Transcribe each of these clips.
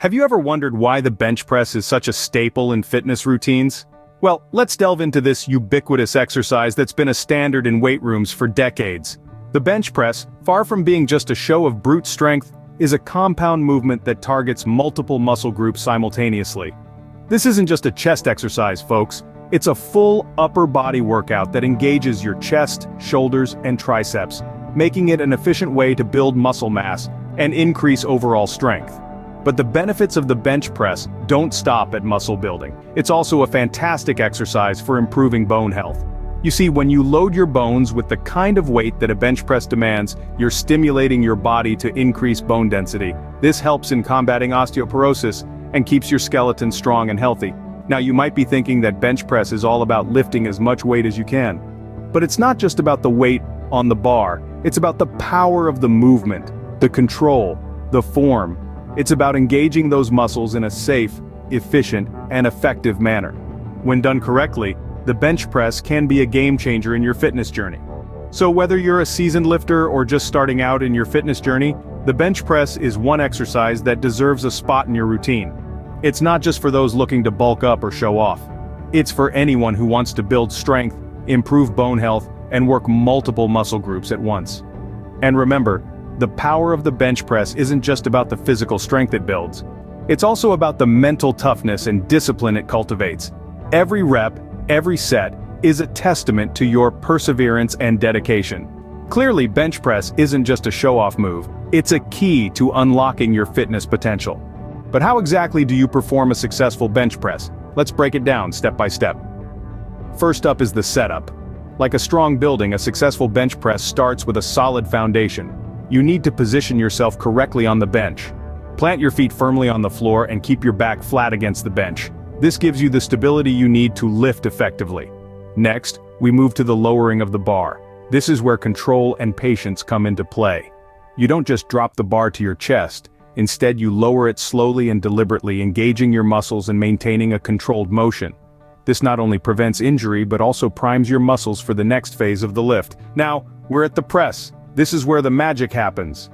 Have you ever wondered why the bench press is such a staple in fitness routines? Well, let's delve into this ubiquitous exercise that's been a standard in weight rooms for decades. The bench press, far from being just a show of brute strength, is a compound movement that targets multiple muscle groups simultaneously. This isn't just a chest exercise, folks. It's a full upper body workout that engages your chest, shoulders, and triceps, making it an efficient way to build muscle mass and increase overall strength. But the benefits of the bench press don't stop at muscle building. It's also a fantastic exercise for improving bone health. You see, when you load your bones with the kind of weight that a bench press demands, you're stimulating your body to increase bone density. This helps in combating osteoporosis and keeps your skeleton strong and healthy. Now, you might be thinking that bench press is all about lifting as much weight as you can. But it's not just about the weight on the bar. It's about the power of the movement, the control, the form. It's about engaging those muscles in a safe, efficient, and effective manner. When done correctly, the bench press can be a game changer in your fitness journey. So whether you're a seasoned lifter or just starting out in your fitness journey, the bench press is one exercise that deserves a spot in your routine. It's not just for those looking to bulk up or show off. It's for anyone who wants to build strength, improve bone health, and work multiple muscle groups at once. And remember, the power of the bench press isn't just about the physical strength it builds. It's also about the mental toughness and discipline it cultivates. Every rep, every set, is a testament to your perseverance and dedication. Clearly, bench press isn't just a show-off move, it's a key to unlocking your fitness potential. But how exactly do you perform a successful bench press? Let's break it down step by step. First up is the setup. Like a strong building, a successful bench press starts with a solid foundation. You need to position yourself correctly on the bench. Plant your feet firmly on the floor and keep your back flat against the bench. This gives you the stability you need to lift effectively. Next, we move to the lowering of the bar. This is where control and patience come into play. You don't just drop the bar to your chest. Instead, you lower it slowly and deliberately, engaging your muscles and maintaining a controlled motion. This not only prevents injury but also primes your muscles for the next phase of the lift. Now, we're at the press. This is where the magic happens.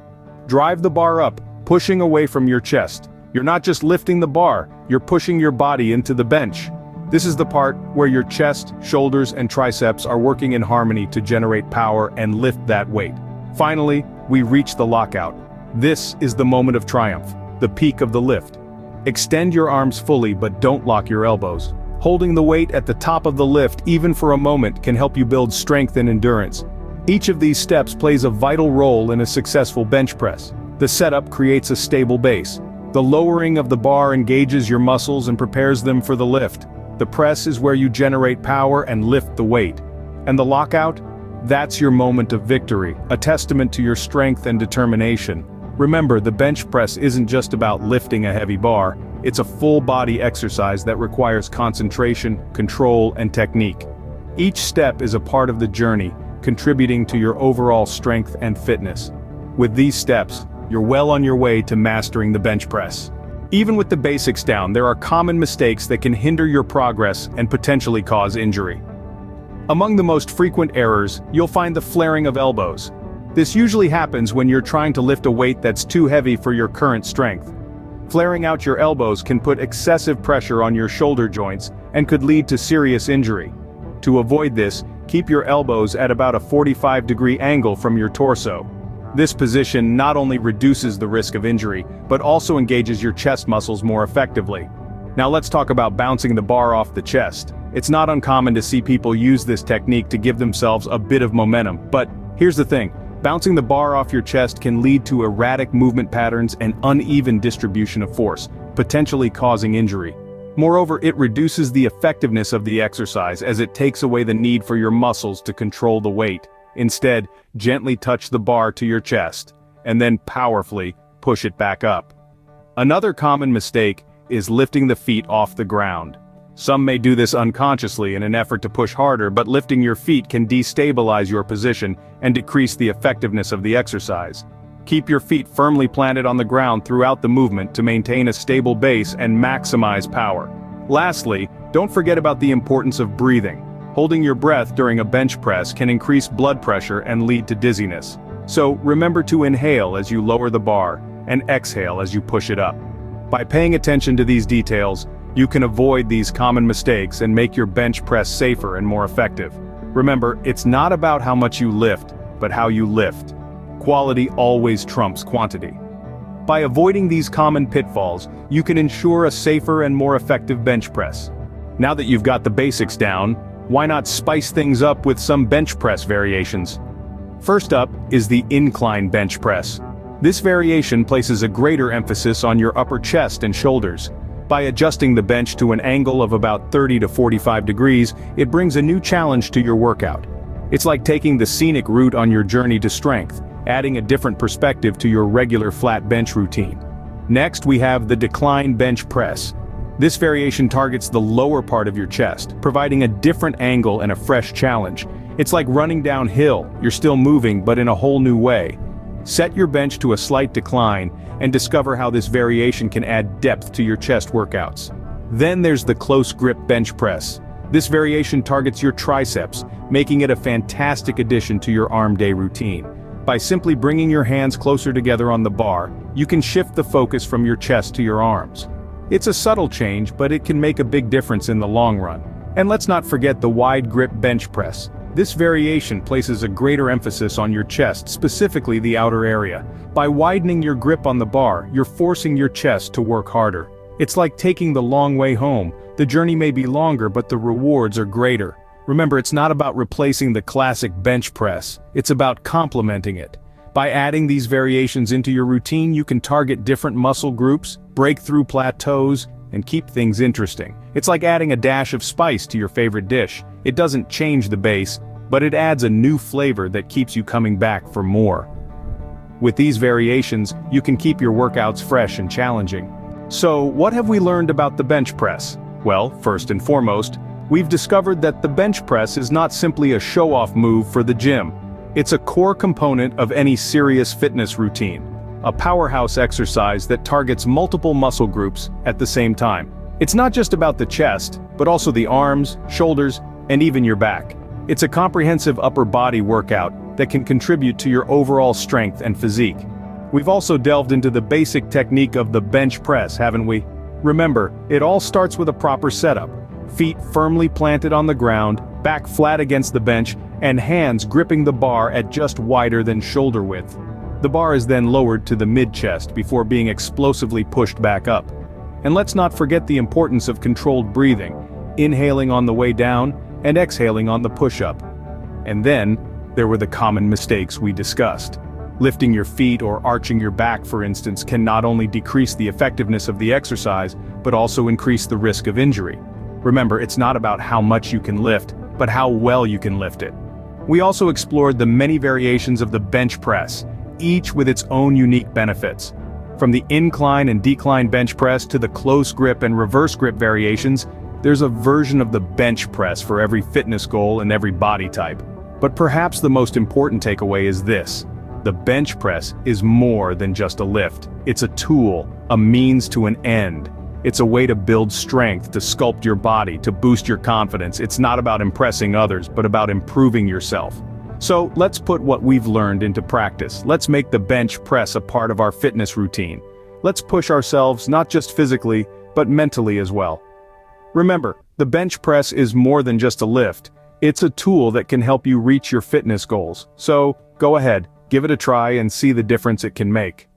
Drive the bar up, pushing away from your chest. You're not just lifting the bar, you're pushing your body into the bench. This is the part where your chest, shoulders, and triceps are working in harmony to generate power and lift that weight. Finally, we reach the lockout. This is the moment of triumph, the peak of the lift. Extend your arms fully but don't lock your elbows. Holding the weight at the top of the lift even for a moment can help you build strength and endurance. Each of these steps plays a vital role in a successful bench press. The setup creates a stable base. The lowering of the bar engages your muscles and prepares them for the lift. The press is where you generate power and lift the weight. And the lockout? That's your moment of victory, a testament to your strength and determination. Remember, the bench press isn't just about lifting a heavy bar, it's a full-body exercise that requires concentration, control, and technique. Each step is a part of the journey, contributing to your overall strength and fitness. With these steps, you're well on your way to mastering the bench press. Even with the basics down, there are common mistakes that can hinder your progress and potentially cause injury. Among the most frequent errors, you'll find the flaring of elbows. This usually happens when you're trying to lift a weight that's too heavy for your current strength. Flaring out your elbows can put excessive pressure on your shoulder joints and could lead to serious injury. To avoid this, keep your elbows at about a 45-degree angle from your torso. This position not only reduces the risk of injury, but also engages your chest muscles more effectively. Now let's talk about bouncing the bar off the chest. It's not uncommon to see people use this technique to give themselves a bit of momentum, but here's the thing. Bouncing the bar off your chest can lead to erratic movement patterns and uneven distribution of force, potentially causing injury. Moreover, it reduces the effectiveness of the exercise as it takes away the need for your muscles to control the weight. Instead, gently touch the bar to your chest, and then powerfully push it back up. Another common mistake is lifting the feet off the ground. Some may do this unconsciously in an effort to push harder, but lifting your feet can destabilize your position and decrease the effectiveness of the exercise. Keep your feet firmly planted on the ground throughout the movement to maintain a stable base and maximize power. Lastly, don't forget about the importance of breathing. Holding your breath during a bench press can increase blood pressure and lead to dizziness. So remember to inhale as you lower the bar, and exhale as you push it up. By paying attention to these details, you can avoid these common mistakes and make your bench press safer and more effective. Remember, it's not about how much you lift, but how you lift. Quality always trumps quantity. By avoiding these common pitfalls, you can ensure a safer and more effective bench press. Now that you've got the basics down, why not spice things up with some bench press variations? First up is the incline bench press. This variation places a greater emphasis on your upper chest and shoulders. By adjusting the bench to an angle of about 30 to 45 degrees, it brings a new challenge to your workout. It's like taking the scenic route on your journey to strength, adding a different perspective to your regular flat bench routine. Next, we have the decline bench press. This variation targets the lower part of your chest, providing a different angle and a fresh challenge. It's like running downhill, you're still moving but in a whole new way. Set your bench to a slight decline and discover how this variation can add depth to your chest workouts. Then there's the close grip bench press. This variation targets your triceps, making it a fantastic addition to your arm day routine. By simply bringing your hands closer together on the bar, you can shift the focus from your chest to your arms. It's a subtle change, but it can make a big difference in the long run. And let's not forget the wide grip bench press. This variation places a greater emphasis on your chest, specifically the outer area. By widening your grip on the bar, you're forcing your chest to work harder. It's like taking the long way home. The journey may be longer, but the rewards are greater. Remember, it's not about replacing the classic bench press, it's about complementing it. By adding these variations into your routine, you can target different muscle groups, break through plateaus, and keep things interesting. It's like adding a dash of spice to your favorite dish. It doesn't change the base, but it adds a new flavor that keeps you coming back for more. With these variations, you can keep your workouts fresh and challenging. So, what have we learned about the bench press? Well, first and foremost, we've discovered that the bench press is not simply a show-off move for the gym. It's a core component of any serious fitness routine, a powerhouse exercise that targets multiple muscle groups at the same time. It's not just about the chest, but also the arms, shoulders, and even your back. It's a comprehensive upper body workout that can contribute to your overall strength and physique. We've also delved into the basic technique of the bench press, haven't we? Remember, it all starts with a proper setup. Feet firmly planted on the ground, back flat against the bench, and hands gripping the bar at just wider than shoulder width. The bar is then lowered to the mid-chest before being explosively pushed back up. And let's not forget the importance of controlled breathing, inhaling on the way down and exhaling on the push-up. And then, there were the common mistakes we discussed. Lifting your feet or arching your back, for instance, can not only decrease the effectiveness of the exercise, but also increase the risk of injury. Remember, it's not about how much you can lift, but how well you can lift it. We also explored the many variations of the bench press, each with its own unique benefits. From the incline and decline bench press to the close grip and reverse grip variations, there's a version of the bench press for every fitness goal and every body type. But perhaps the most important takeaway is this: the bench press is more than just a lift. It's a tool, a means to an end. It's a way to build strength, to sculpt your body, to boost your confidence. It's not about impressing others, but about improving yourself. So let's put what we've learned into practice. Let's make the bench press a part of our fitness routine. Let's push ourselves not just physically, but mentally as well. Remember, the bench press is more than just a lift. It's a tool that can help you reach your fitness goals. So, go ahead, give it a try and see the difference it can make.